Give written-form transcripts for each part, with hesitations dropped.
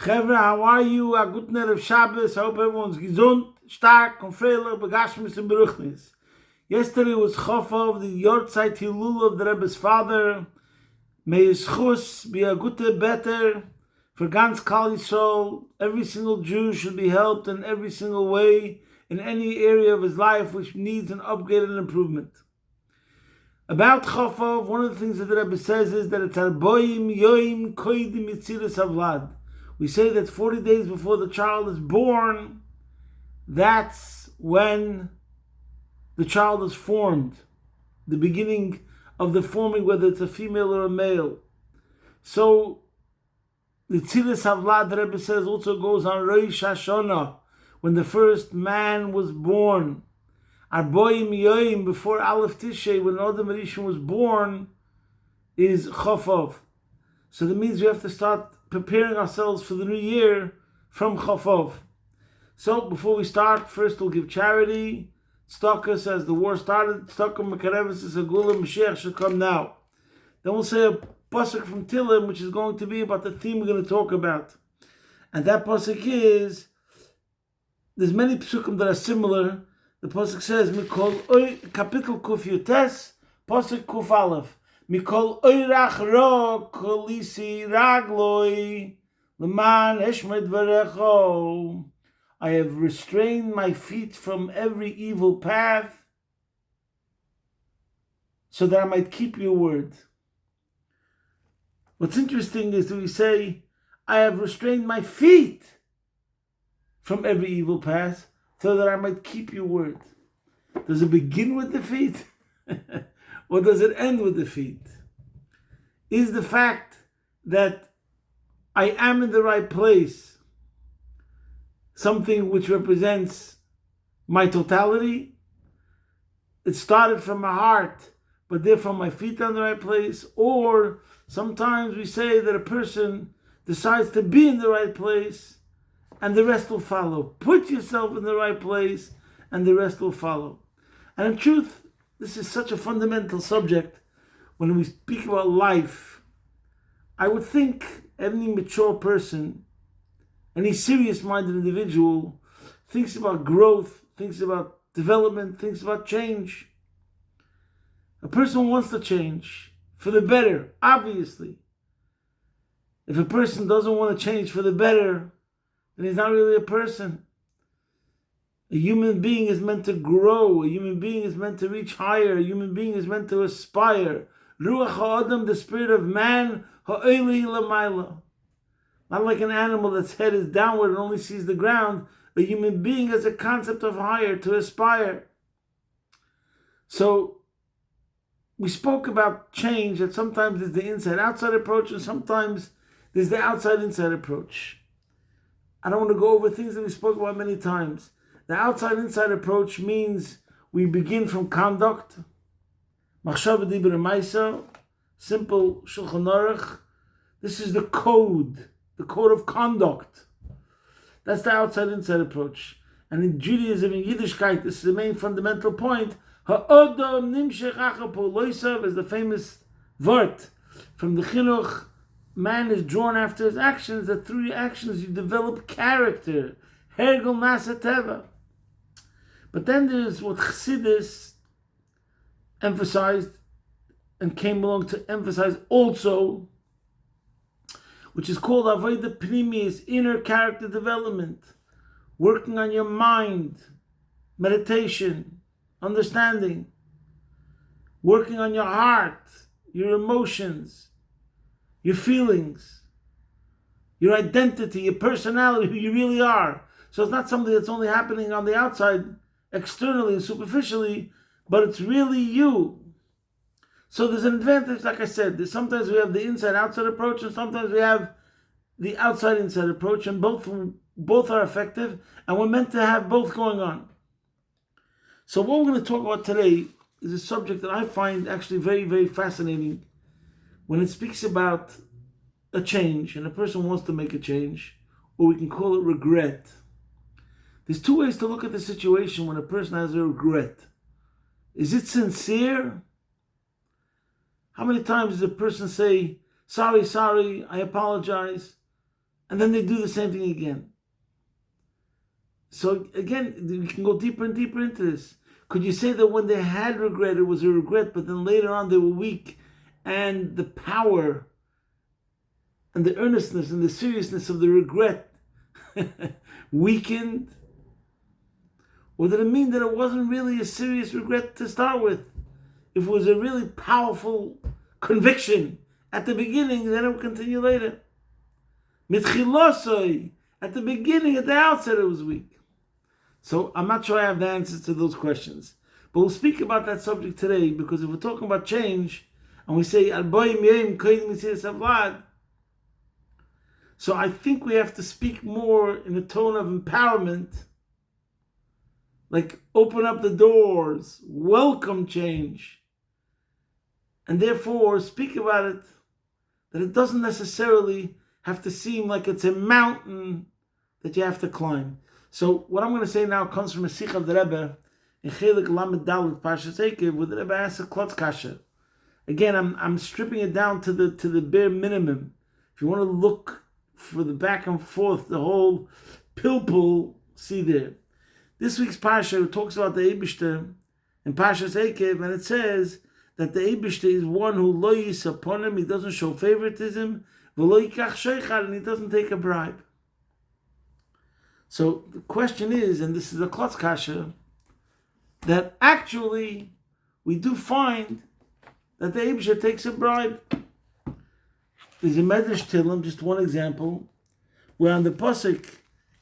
Chevra, how are you? A good night of Shabbos. I hope everyone's gesund, stark, and freilich, begashmis and beruchnis. Yesterday was Chofov, the Yortzeit Hilul of the Rebbe's father. May his chus be a gute better for ganz Klal Yisrael. Every single Jew should be helped in every single way in any area of his life which needs an upgrade and improvement. About Chofov, one of the things that the Rebbe says is that it's Arboim Yoim Koidim Yitziras Avlad. We say that 40 days before the child is born, that's when the child is formed, the beginning of the forming, whether it's a female or a male. So the Tzilas Havlad, the Rebbe says, also goes on Rosh Hashanah, when the first man was born. Arboim Yoim, before Aleph Tishrei, when Adam Rishon was born, is Chofov. So that means we have to start preparing ourselves for the new year from Chofov. So before we start, first we'll give charity. Tzedakah says the war started. Tzedakah Mekareves says Agula Mashiach should come now. Then we'll say a pasuk from Tehillim, which is going to be about the theme we're going to talk about. And that pasuk is, there's many psukim that are similar. The pasuk says, Mikol Kapitel Kuf Yutes, pasuk Kuf Aleph. Mikol oirach ro kolisi ragloi leman eshmed varecho. I have restrained my feet from every evil path so that I might keep your word. What's interesting is that we say, I have restrained my feet from every evil path so that I might keep your word. Does it begin with the feet? Or does it end with the feet? Is the fact that I am in the right place something which represents my totality? It started from my heart, but therefore my feet are in the right place. Or sometimes we say that a person decides to be in the right place and the rest will follow. Put yourself in the right place and the rest will follow. And in truth, this is such a fundamental subject. When we speak about life, I would think any mature person, any serious-minded individual, thinks about growth, thinks about development, thinks about change. A person wants to change for the better, obviously. If a person doesn't want to change for the better, then he's not really a person. A human being is meant to grow. A human being is meant to reach higher. A human being is meant to aspire. Ruach ha'adam, the spirit of man, ha'oli l'mayla. Not like an animal that's head is downward and only sees the ground. A human being has a concept of higher, to aspire. So we spoke about change, that sometimes there's the inside-outside approach and sometimes there's the outside-inside approach. I don't want to go over things that we spoke about many times. The outside-inside approach means we begin from conduct. Machshava dibur maisa, simple Shulchan Aruch. This is the code of conduct. That's the outside-inside approach. And in Judaism, in Yiddishkeit, this is the main fundamental point. Ha'odam nimshech acha poloisav is the famous vart from the Chinuch. Man is drawn after his actions, that through your actions you develop character. Hergel nasa teva. But then there's what Chassidus emphasized and came along to emphasize also, which is called Avodah Pnimis, inner character development, working on your mind, meditation, understanding, working on your heart, your emotions, your feelings, your identity, your personality, who you really are. So it's not something that's only happening on the outside, externally and superficially, but it's really you. So there's an advantage, like I said, sometimes we have the inside-outside approach and sometimes we have the outside-inside approach, and both are effective, and we're meant to have both going on. So what we're going to talk about today is a subject that I find actually very, very fascinating when it speaks about a change, and a person wants to make a change, or we can call it regret. There's two ways to look at the situation when a person has a regret. Is it sincere? How many times does a person say, sorry, I apologize? and then they do the same thing again. So again, we can go deeper and deeper into this. Could you say that when they had regret, it was a regret, but then later on they were weak, and the power and the earnestness and the seriousness of the regret weakened? Or did it mean that it wasn't really a serious regret to start with? If it was a really powerful conviction at the beginning, then it would continue later. Mitchilosoi, at the beginning, at the outset, it was weak. So I'm not sure I have the answers to those questions. But we'll speak about that subject today, because if we're talking about change, and we say, so I think we have to speak more in a tone of empowerment, like open up the doors, welcome change, and therefore speak about it, that it doesn't necessarily have to seem like it's a mountain that you have to climb. So what I'm going to say now comes from a Sikh of the Rebbe in Chelik Lamed Dalet Parshas Eikev, where the Rebbe asks a klotz kasha. Again, I'm stripping it down to the bare minimum. If you want to look for the back and forth, the whole pilpul, see there. This week's Parsha talks about the Eibishter in Parshas Eikev, and it says that the Eibishter is one who lo yis upon him, he doesn't show favoritism, v'lo yikach sheichad, and he doesn't take a bribe. So the question is, and this is a klotz kasha, that actually we do find that the Eibishter takes a bribe. There's a Medrash Tillim, just one example, where on the Pasuk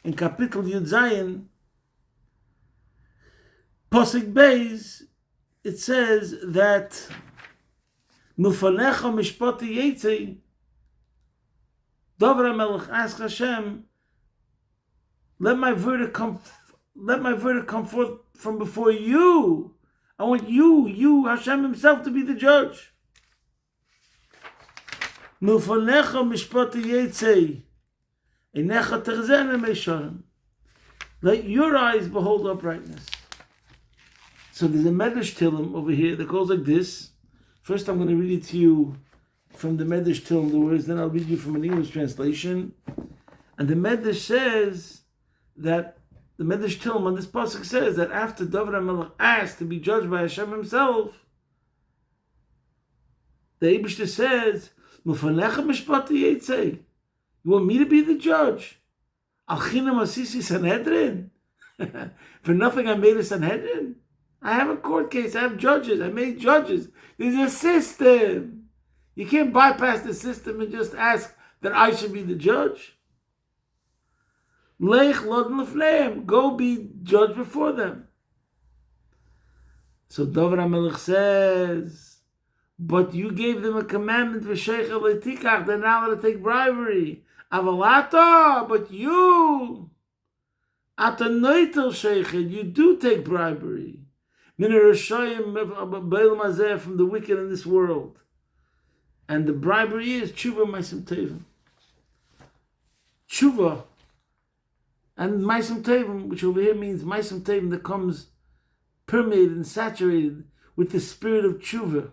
in Kapitel Yud Zayin, Pasuk Beis, it says that Milfanecha Mishpati Yetzei, Davar HaMelech asked Hashem, let my verdict come forth from before you. I want you, Hashem himself, to be the judge. Milfanecha Mishpati Yetzei, Einecha Terzena Meisharim. Let your eyes behold uprightness. So there's a Medrash Tillim over here that goes like this. First I'm going to read it to you from the Medrash Tillim, the words, then I'll read you from an English translation. And the Medrash says that, the Medrash Tillim on this pasuk says that after David HaMelech asked to be judged by Hashem himself, the Eibishter says, M'fanecha mishpati yetzei. You want me to be the judge? Al chinam asisi Sanhedrin? For nothing I made a Sanhedrin? I have a court case, I have judges, I made judges. There's a system. You can't bypass the system and just ask that I should be the judge. Lech lod lefneim, go be judged before them. So David HaMelech says, but you gave them a commandment for sheichel letikach, they're not allowed to take bribery. Avalata, but you, ata noitel sheichel, you do take bribery. Min harashayim b'olam hazeh, from the wicked in this world. And the bribery is tshuva ma'asim tevim. Tshuva and ma'asim tevim, which over here means ma'asim tevim that comes permeated and saturated with the spirit of tshuva.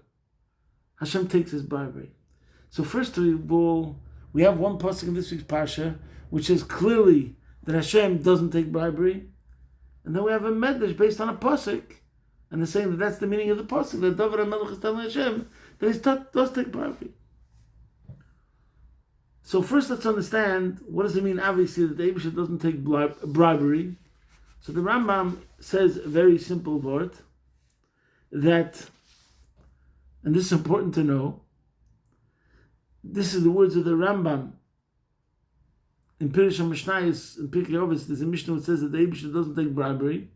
Hashem takes his bribery. So first of all, we have one pasuk in this week's parsha which says clearly that Hashem doesn't take bribery, and then we have a medrash based on a pasuk, and they're saying that that's the meaning of the pasuk, that David HaMelech is telling Hashem that he does take bribery. So first let's understand, what does it mean obviously that the Eibishter doesn't take bribery? So the Rambam says a very simple word, that, and this is important to know, this is the words of the Rambam. In Pirish HaMishnayos, in Pirkei Avos, there's a Mishnah that says that the Eibishter doesn't take bribery.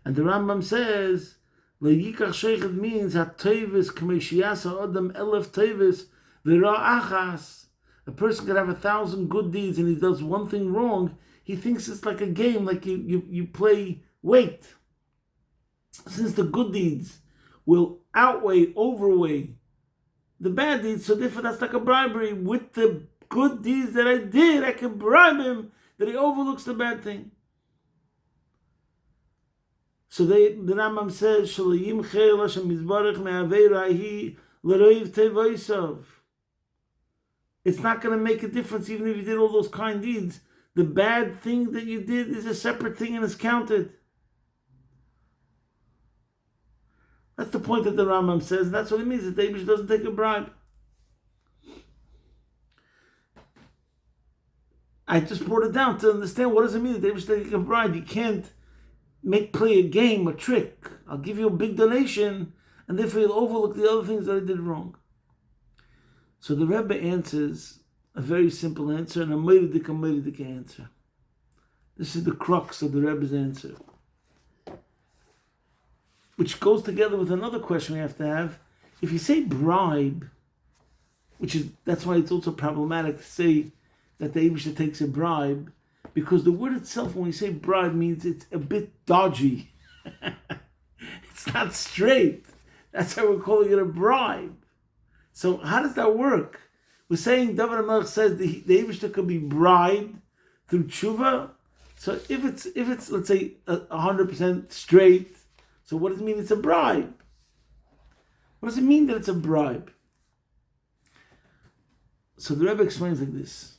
And the Rambam says, Le'yikach sheichet means, ha-toivis k'mei sheyasa adam elef toivis v'ra achas. A person could have 1,000 good deeds and he does one thing wrong, he thinks it's like a game, like you play wait. Since the good deeds will overweigh the bad deeds, so therefore that's like a bribery. With the good deeds that I did, I can bribe him that he overlooks the bad thing. So the Rambam says, Shalayim chel Hashem Yizbarach me'avei rahi l'roiv tevaisav. It's not going to make a difference even if you did all those kind deeds. The bad thing that you did is a separate thing and is counted. That's the point that the Rambam says, and that's what it means that the Eibush doesn't take a bribe. I just brought it down to understand what does it mean that the Eibush taking a bribe. You can't play a game, a trick. I'll give you a big donation, and therefore you'll overlook the other things that I did wrong. So the Rebbe answers a very simple answer and a meridik answer. This is the crux of the Rebbe's answer, which goes together with another question we have to have. If you say bribe, that's why it's also problematic to say that the Eibusha takes a bribe, because the word itself, when we say bribe, means it's a bit dodgy. It's not straight. That's why we're calling it a bribe. So how does that work? We're saying David HaMelech says the Eibusha could be bribed through tshuva. So if it's let's say 100% straight, so what does it mean it's a bribe? What does it mean that it's a bribe? So the Rebbe explains like this.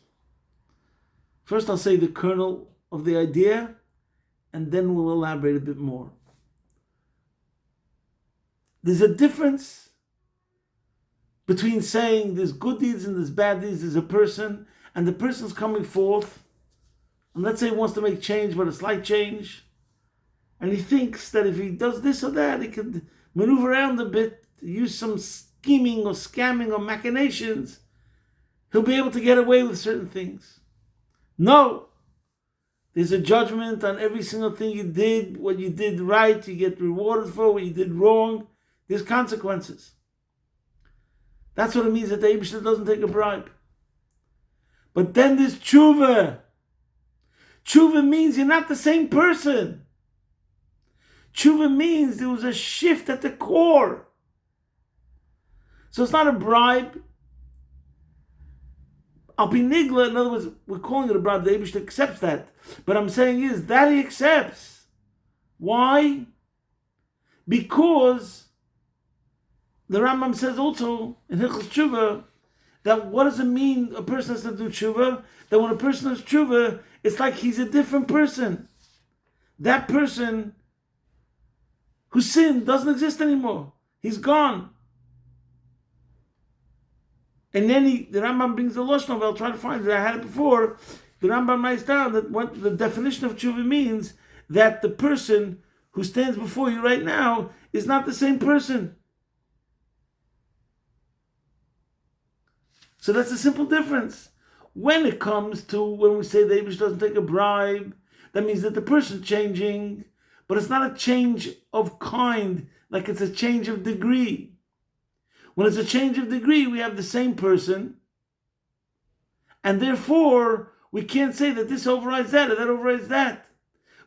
First I'll say the kernel of the idea, and then we'll elaborate a bit more. There's a difference between saying there's good deeds and there's bad deeds. There's a person, and the person's coming forth, and let's say he wants to make change, but a slight change, and he thinks that if he does this or that, he can maneuver around a bit, use some scheming or scamming or machinations, he'll be able to get away with certain things. No. There's a judgment on every single thing you did. What you did right, you get rewarded for. What you did wrong, there's consequences. That's what it means that the Eibusha doesn't take a bribe. But then there's tshuva. Tshuva means you're not the same person. Tshuva means there was a shift at the core. So it's not a bribe. Al pi nigla, in other words, we're calling it a bribe. The Eibusha accepts that. But I'm saying is that he accepts. Why? Because the Rambam says also in Hilchos Tshuva that what does it mean a person has to do tshuva? That when a person does tshuva, it's like he's a different person. That person who sinned doesn't exist anymore. He's gone. And then the Rambam brings the Lashon, I'll try to find it, I had it before. The Rambam writes down that what the definition of tshuva means, that the person who stands before you right now is not the same person. So that's a simple difference. When it comes to when we say the Eibush doesn't take a bribe, that means that the person's changing, but it's not a change of kind, like it's a change of degree. When it's a change of degree, we have the same person, and therefore we can't say that this overrides that or that overrides that.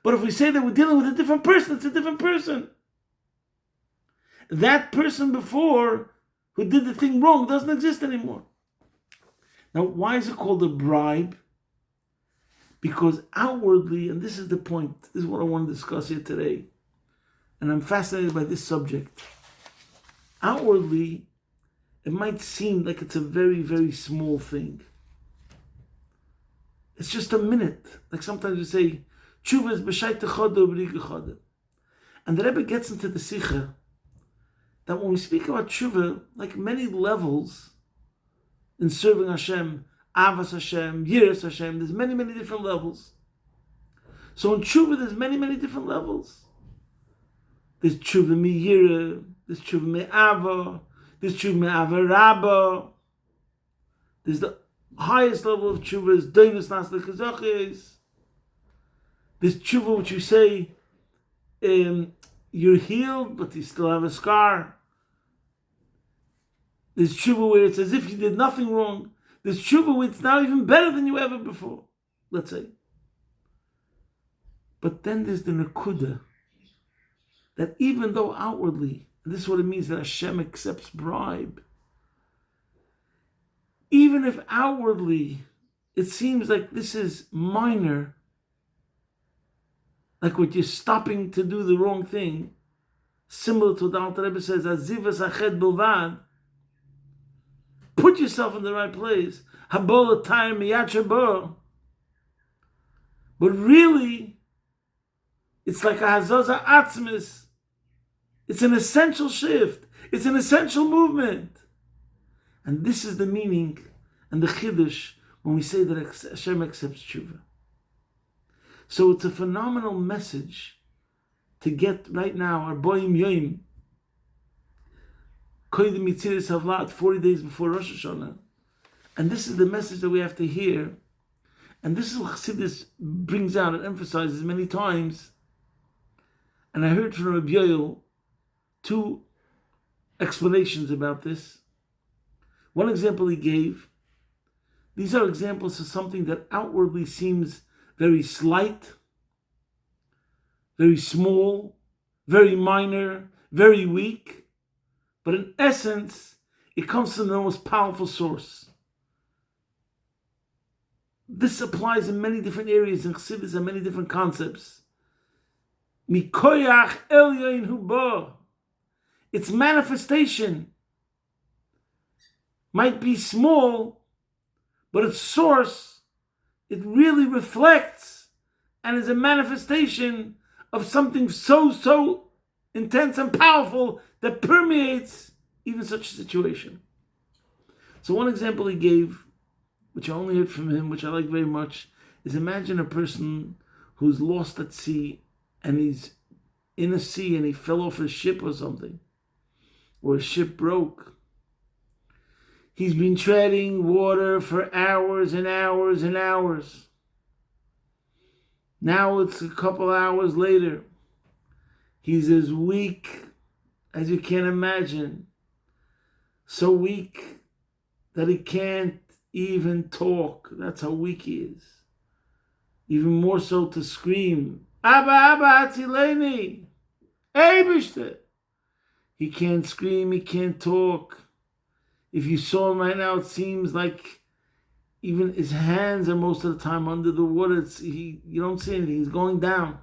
But if we say that we're dealing with a different person, it's a different person. That person before who did the thing wrong doesn't exist anymore. Now, why is it called a bribe? Because outwardly, and this is the point, this is what I want to discuss here today, and I'm fascinated by this subject. Outwardly, it might seem like it's a very, very small thing. It's just a minute. Like sometimes you say, tshuva is b'shayt echad u'b'rig echad. And the Rebbe gets into the Sikha that when we speak about tshuva, like many levels in serving Hashem, Avas Hashem, Yiras Hashem, there's many, many different levels. So in tshuva, there's many, many different levels. There's tshuva mi-yira, there's tshuva mi-ava, there's tshuva mi-ava rabba. There's the highest level of tshuva is doinus nas lekazachis. There's tshuva which you say you're healed, but you still have a scar. There's tshuva where it's as if you did nothing wrong. There's tshuva where it's now even better than you ever before, let's say. But then there's the nekuda, that even though outwardly, and this is what it means that Hashem accepts bribe, even if outwardly it seems like this is minor, like what you're stopping to do the wrong thing, similar to what the Alter Rebbe says, Azivas ached bilvad, Put yourself in the right place. Habola time miyachabo. But really, it's like a hazaza atzmis. It's an essential shift. It's an essential movement. And this is the meaning and the chiddush when we say that Hashem accepts tshuva. So it's a phenomenal message to get right now, our boyim yoim, koydim yitziris havlat, 40 days before Rosh Hashanah. And this is the message that we have to hear. And this is what Chassidus brings out and emphasizes many times. And I heard from Rabbi Yoel 2 explanations about this. One example he gave, these are examples of something that outwardly seems very slight, very small, very minor, very weak, but in essence, it comes from the most powerful source. This applies in many different areas in Chassidus and many different concepts. Mikoyach elyon hubo. Its manifestation might be small, but its source, it really reflects and is a manifestation of something so intense and powerful that permeates even such a situation. So one example he gave, which I only heard from him, which I like very much, is imagine a person who's lost at sea and he's in a sea and he fell off a ship or something, or a ship broke. He's been treading water for hours and hours and hours. Now it's a couple hours later. He's as weak as you can imagine. So weak that he can't even talk. That's how weak he is. Even more so to scream, Abba, Abba, Atzileni, Eibishter. He can't scream, he can't talk. If you saw him right now, it seems like even his hands are most of the time under the water. You don't see anything. He's going down.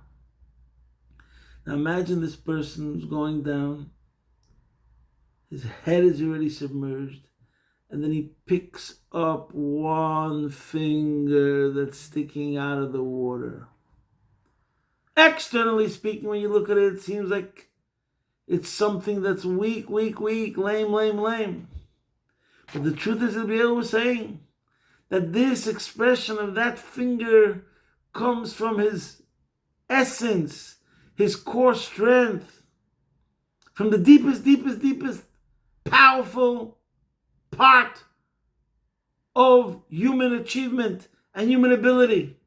Now imagine this person who's going down. His head is already submerged. And then he picks up one finger that's sticking out of the water. Externally speaking, when you look at it, it seems like it's something that's weak, lame. But the truth is, Rabbi Yoel was saying that this expression of that finger comes from his essence, his core strength, from the deepest, powerful part of human achievement and human ability.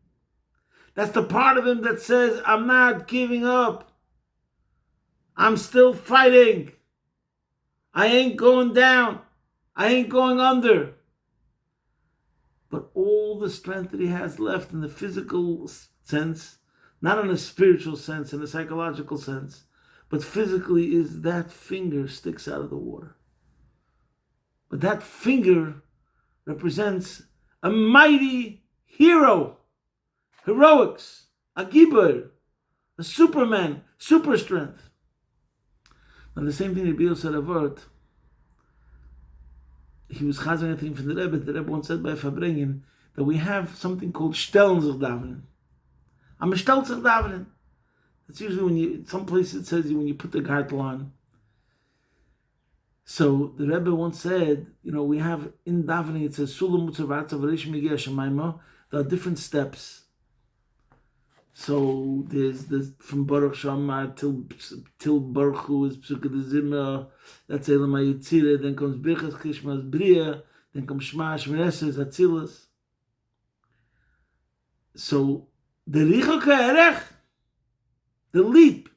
That's the part of him that says, I'm not giving up. I'm still fighting. I ain't going down. I ain't going under. But all the strength that he has left in the physical sense, not in a spiritual sense, in a psychological sense, but physically, is that finger sticks out of the water. But that finger represents a mighty hero, heroics, a gibber, a superman, super strength. And the same thing that Bill said about, he was chazing a thing from the Rebbe. The Rebbe once said by Fabrengen that we have something called stellen sich davenen. I'm a stellt sich davenen. That's usually when you, some places it says when you put the gartel on. So the Rebbe once said, we have in davening, it says Sulam Mutzavatza V'Reish Megia Shemaima. There are different steps. So there's from Baruch Shamar till Baruch Hu is Psukkah de Zimra. That's Elam HaYitzirah. Then comes Birchas Krishmas Bria. Then comes Shema Shmereses Atzilas. So the Richok HaErech, the leap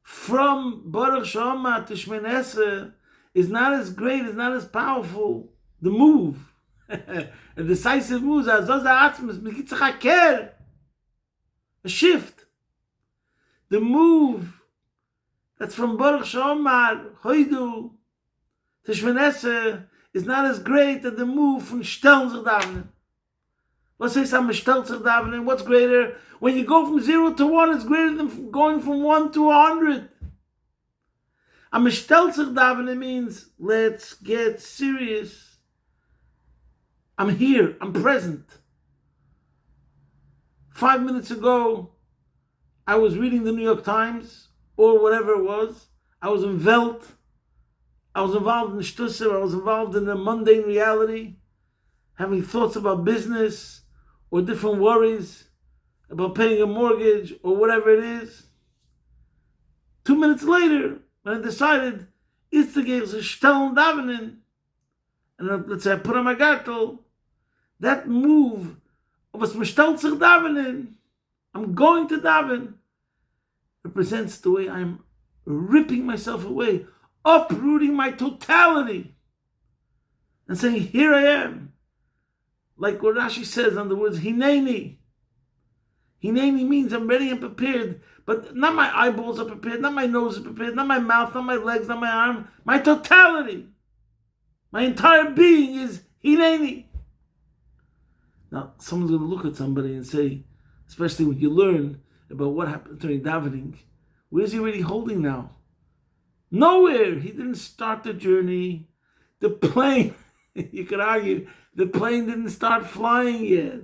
from Baruch Shamar to Shemini Esrei is not as great, is not as powerful. The move. A decisive move, a shift. The move that's from Baruch Shomar, Hoidu, to Shemini Esrei is not as great as the move from Stellen sich davenen. Let's say some Stellen sich davenen. What's greater? When you go from 0 to 1, it's greater than going from 1 to 100. A mishtelzich davening means let's get serious. I'm here. I'm present. 5 minutes ago, I was reading the New York Times or whatever it was. I was in Welt. I was involved in Shtusser. I was involved in the mundane reality, having thoughts about business or different worries about paying a mortgage or whatever it is. 2 minutes later, when I decided, it's the Geis Stellen Davening, and let's say I put on my gartel, that move of a Smishtelzich Davening, I'm going to daven, represents the way I'm ripping myself away, uprooting my totality, and saying, here I am. Like what Rashi says on the words, Hineni. Hineni means I'm ready and prepared, but not my eyeballs are prepared, not my nose is prepared, not my mouth, not my legs, not my arm, my totality. My entire being is Hineni. Now, someone's going to look at somebody and say, especially when you learn about what happened during davening, where's he really holding now? Nowhere. He didn't start the journey. The plane, you could argue, the plane didn't start flying yet.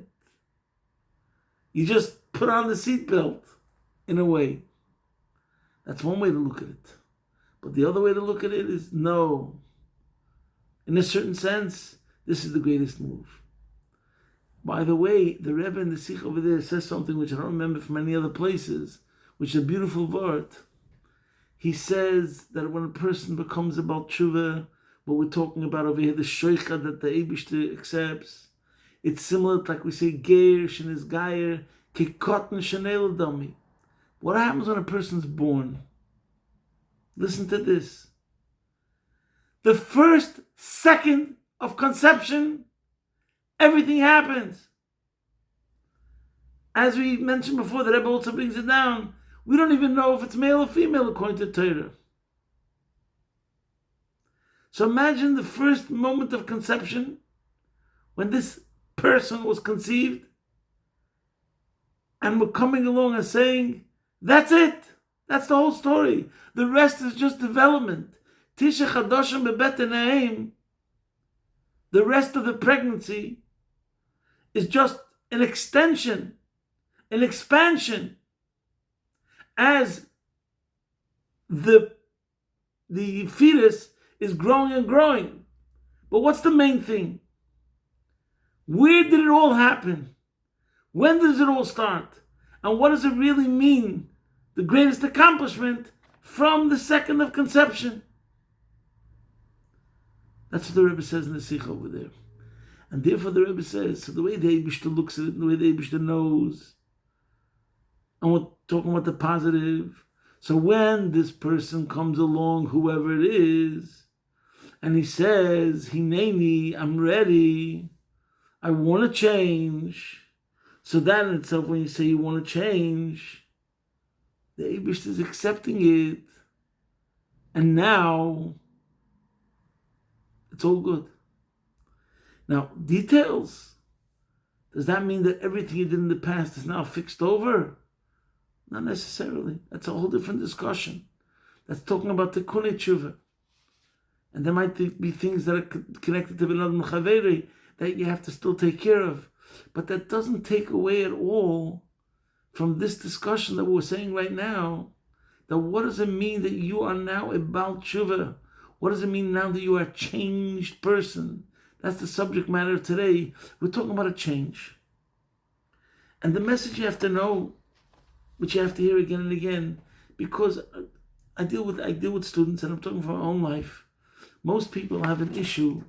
You just put on the seatbelt, in a way. That's one way to look at it. But the other way to look at it is, no. In a certain sense, this is the greatest move. By the way, the Rebbe in the Sikh over there says something which I don't remember from any other places, which is a beautiful word. He says that when a person becomes a Baal Tshuva, what we're talking about over here, the Shoicha that the Eibishter accepts, it's similar to, like we say, Geir, Shenis Gair, Kikotten, Shanel Dami. What happens when a person's born? Listen to this. The first second of conception, everything happens. As we mentioned before, the Rebbe also brings it down. We don't even know if it's male or female according to Torah. So imagine the first moment of conception, when this person was conceived, and we're coming along and saying, that's it. That's the whole story. The rest is just development. Tisha Chadoshim bebet Naim. The rest of the pregnancy is just an extension, an expansion, as the fetus is growing and growing. But what's the main thing? Where did it all happen? When does it all start? And what does it really mean? The greatest accomplishment from the second of conception. That's what the Rebbe says in the Sikh over there. And therefore the Rebbe says, so the way the Eibishter looks at it, the way the Eibishter knows, and we're talking about the positive. So when this person comes along, whoever it is, and he says, Hineni, I'm ready, I want to change. So that in itself, when you say you want to change, the Eibishter is accepting it. And now, it's all good. Now, details. Does that mean that everything you did in the past is now fixed over? Not necessarily. That's a whole different discussion. That's talking about the Tikkun Tshuva. And there might be things that are connected to Benadam Chaveri that you have to still take care of. But that doesn't take away at all from this discussion that we're saying right now, that what does it mean that you are now a Baal Tshuva? What does it mean now that you are a changed person? That's the subject matter of today. We're talking about a change. And the message you have to know, which you have to hear again and again, because I deal with students, and I'm talking from my own life. Most people have an issue.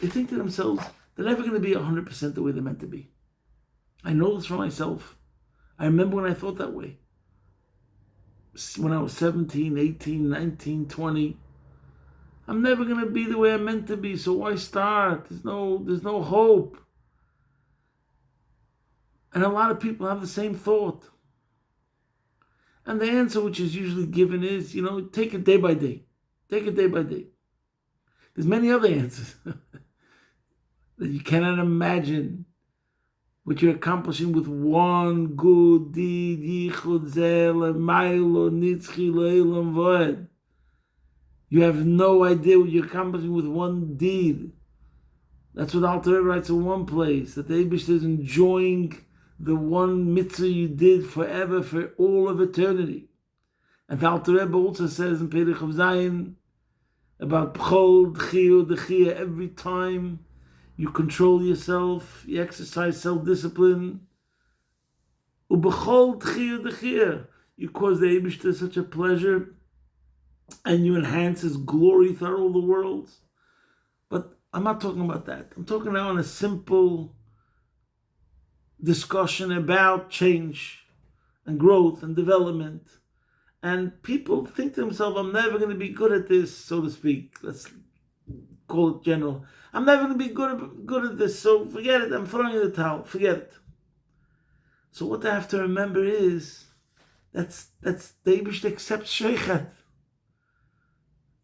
They think to themselves, they're never going to be 100% the way they're meant to be. I know this for myself. I remember when I thought that way. When I was 17, 18, 19, 20. I'm never going to be the way I'm meant to be, so why start? There's no hope. And a lot of people have the same thought. And the answer which is usually given is, take it day by day. Take it day by day. There's many other answers that you cannot imagine what you're accomplishing with one good deed, yichud zel, ma'ilo, nitzchi, le'ilam, voed. You have no idea what you're accomplishing with one deed. That's what Alter Rebbe writes in one place, that the Eibush is enjoying the one mitzvah you did forever, for all of eternity. And the Alter Rebbe also says in Perich of Zayin about B'chol D'chiyah D'chiyah, every time you control yourself, you exercise self-discipline, U'b'chol D'chiyah D'chiyah, you cause the Eibush such a pleasure, and you enhance His glory throughout all the worlds. But I'm not talking about that. I'm talking now on a simple discussion about change and growth and development. And people think to themselves, I'm never going to be good at this, so to speak. Let's call it general. I'm never going to be good at this, so forget it. I'm throwing in the towel. Forget it. So what they have to remember is that's the Eibush accepts sheichet.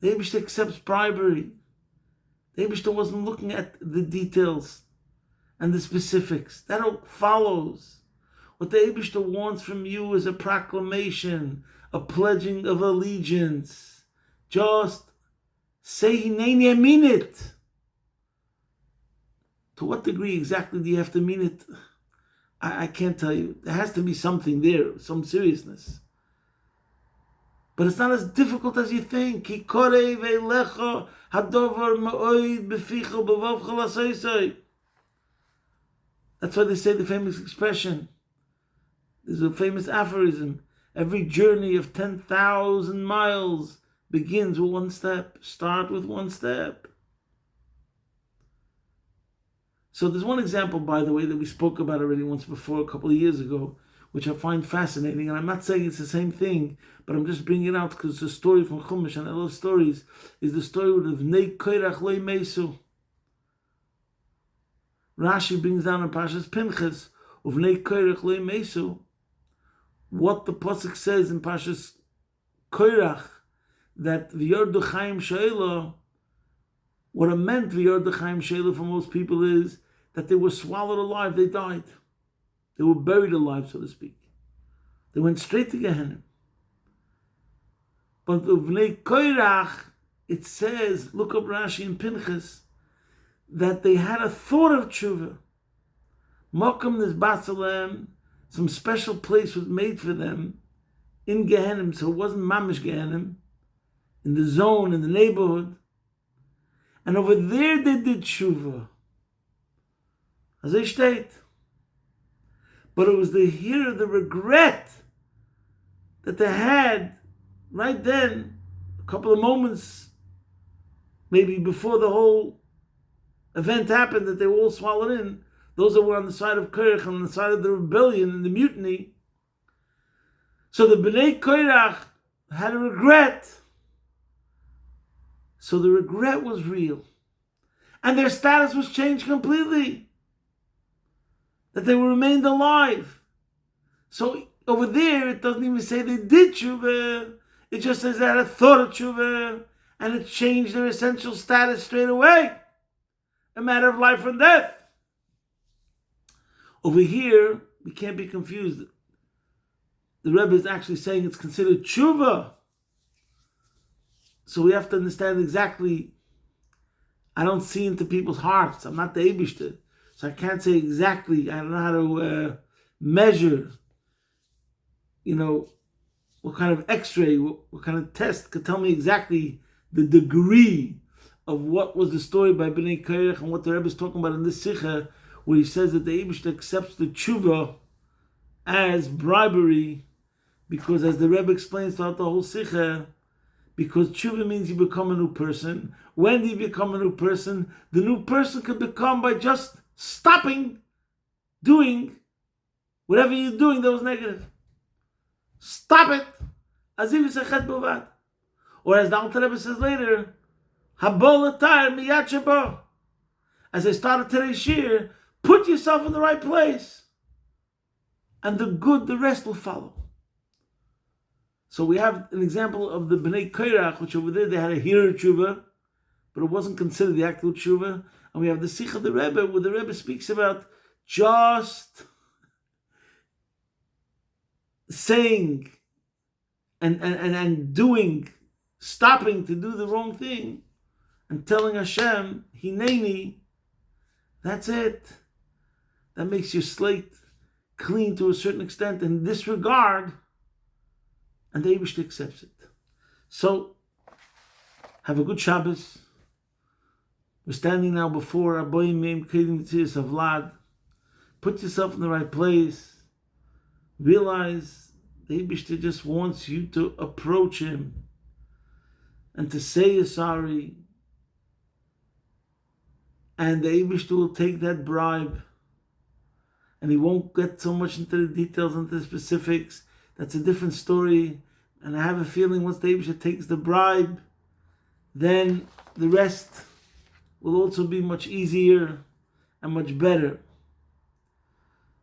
The Eibush accepts bribery. The Eibush wasn't looking at the details and the specifics. That all follows. What the Eibush wants from you is a proclamation, a pledging of allegiance. Just say Hineni, I mean it. To what degree exactly do you have to mean it? I can't tell you. There has to be something there, some seriousness. But it's not as difficult as you think. That's why they say the famous expression. There's a famous aphorism. Every journey of 10,000 miles begins with one step. Start with one step. So there's one example, by the way, that we spoke about already once before, a couple of years ago, which I find fascinating. And I'm not saying it's the same thing, but I'm just bringing it out because it's a story from Chumash, and I love stories. Is the story of Vnei Korach Lo Mesu. Rashi brings down in Parshas Pinchas of Vnei Korach Lo Mesu what the pasuk says in Parshas Korach, that V'yordu Chaim She'ela, what it meant V'yordu Chaim She'ela for most people is that they were swallowed alive, they died. They were buried alive, so to speak. They went straight to Gehenna. But the Vnei Korach, it says, look up Rashi and Pinchas, that they had a thought of tshuva. Mokum Nizbatzelem, some special place was made for them in Gehenna, so it wasn't Mamish Gehenna, in the zone, in the neighborhood. And over there they did tshuva. As they state. But it was the regret that they had right then, a couple of moments, maybe before the whole event happened, that they were all swallowed in. Those that were on the side of Korach, on the side of the rebellion and the mutiny. So the Bnei Korach had a regret. So the regret was real. And their status was changed completely. That they remained alive. So over there, it doesn't even say they did tshuva. It just says they had a thought of tshuva, and it changed their essential status straight away. A matter of life and death. Over here, we can't be confused. The Rebbe is actually saying it's considered tshuva. So we have to understand exactly. I don't see into people's hearts. I'm not the Eibishter. So I can't say exactly. I don't know how to measure, what kind of x-ray, what kind of test could tell me exactly the degree of what was the story by Bnei Korach and what the Rebbe is talking about in this Sikha, where he says that the Eibishter accepts the tshuva as bribery, because as the Rebbe explains throughout the whole Sikha, because tshuva means you become a new person. When do you become a new person? The new person could become by just stopping doing whatever you're doing that was negative. Stop it. As if it's a chet b'vad. Or as the Alter Rebbe says later, Habol atar miyad shebo. As I started today's shir, put yourself in the right place. And the rest will follow. So we have an example of the Bnei Korach, which over there they had a hira tshuva, but it wasn't considered the actual tshuva. And we have the Sikh of the Rebbe, where the Rebbe speaks about just saying and doing stopping to do the wrong thing and telling Hashem, Hineni, that's it. That makes your slate clean to a certain extent in this regard, and the Eibishter accepts it. So, have a good Shabbos. We're standing now before Aboyim Meim Kedim Tzias of Vlad. Put yourself in the right place. Realize the Eibishter just wants you to approach him and to say you're sorry. And the Eibishter will take that bribe. And he won't get so much into the details, into the specifics. That's a different story. And I have a feeling once the Eibishter takes the bribe, then the rest will also be much easier and much better.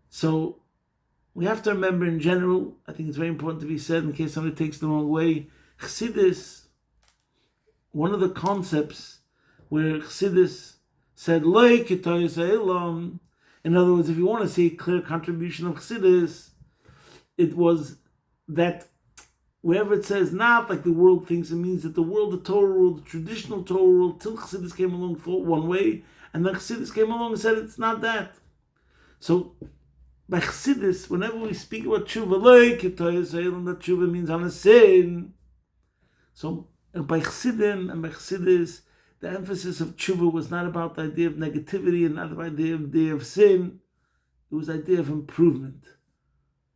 So we have to remember in general, I think it's very important to be said in case somebody takes the wrong way, Chassidus, one of the concepts where Chassidus said, in other words, if you want to see a clear contribution of Chassidus, it was that wherever it says not like the world thinks, it means that the world, the Torah world, the traditional Torah world, till Chassidus came along, thought one way, and then Chassidus came along and said it's not that. So by Chassidus, whenever we speak about tshuva, that tshuva means on a sin. So by Chassidim and by Chassidus, the emphasis of tshuva was not about the idea of negativity and not about the idea of sin. It was the idea of improvement,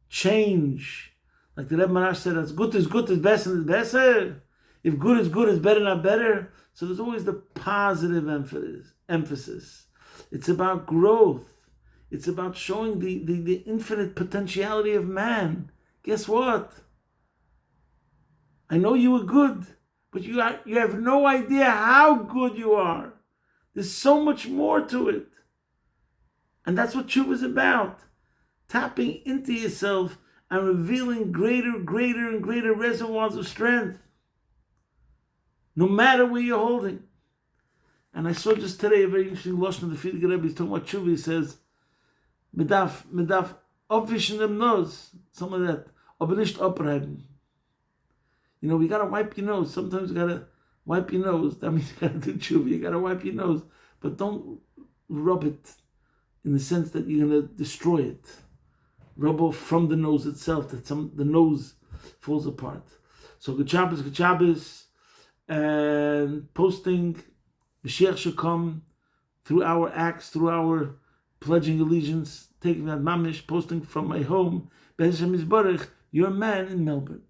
change. Like the Rebbe Marash said, as good is best and is better. If good is better, not better. So there's always the positive emphasis. It's about growth. It's about showing the infinite potentiality of man. Guess what? I know you were good, but you have no idea how good you are. There's so much more to it. And that's what tshuva is about. Tapping into yourself and revealing greater and greater reservoirs of strength, no matter where you're holding. And I saw just today a very interesting lashon of the Frierdiker Rebbe. He's talking about tshuva. He says, "Medaf abwischen dem nose." Some of that, aber nicht abreiben. You know, we gotta wipe your nose. Sometimes you gotta wipe your nose. That means you gotta do tshuva. You gotta wipe your nose, but don't rub it in the sense that you're gonna destroy it. Rub off from the nose itself, that the nose falls apart. So good Shabbos, and posting, Mashiach should come through our acts, through our pledging allegiance, taking that mamish, posting from my home, Be'ez Hashem Yisbarach, your man in Melbourne.